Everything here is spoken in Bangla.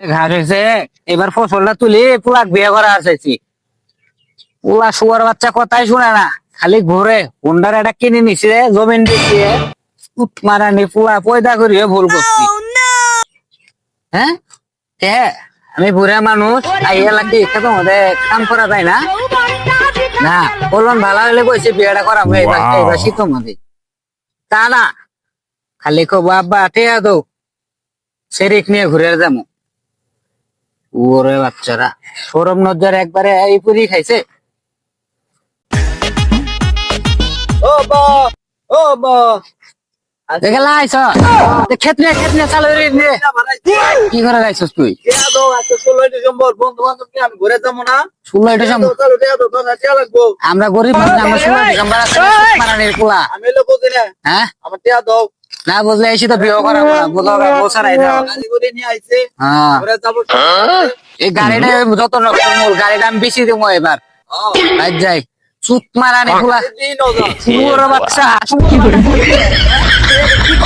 ঘাস হয়েছে, এবার ফসলটা তুলি পুলাক বিয়ে করা চাইছি। পুলা শুয়ার বাচ্চা কথাই শুনে না, খালি ঘুরে হুন্ডার একটা কিনে নিছে, জমিন দিচ্ছে মারানি পুলা পয়দা করিয়ে ভুল করছি। হ্যাঁ হ্যাঁ, আমি বুড়া মানুষ, আইয়া লাগি তোমাদের কাম করা যায় না। না, বললাম ভালো হলে কইছে বিয়েটা করা এবার শীত মধ্যে তা না, খালি কব আব্বা টেয়া দো সেরিক নিয়ে ঘুরে যাবো। ওরে বাচ্চারা সরম নজর একবারে এই পুরি খাইছে। ও বা ও বা দেখলা আইছ ক্ষেত নিয়ে চালু রে নে। কি করে গাইছস তুই? টিয়া দাও, আজকে 16 ডিসেম্বর, বন্ধু বান্ধব নিয়ে আমি ঘুরে যাবো না। 16 ডিসেম্বর চলো টিয়া দাও, তোর টিয়া লাগবো। আমরা গরিব মানুষ, আমরা 16 ডিসেম্বর মারানির পোলা। আমি এলো বুঝি না, হ্যাঁ আমার টিয়া দাও। না বুঝলে এসে তো বিয়ে করা বসারাই দাও। গাড়ি করে নিয়ে আইছে, হ্যাঁ ঘুরে যাবো। এই গাড়িটা যত রকম গাড়িটা আমি বেশি দেবো এবার। আজ যাই সুত মারানি পোলা দিন ওজা বাচ্চা।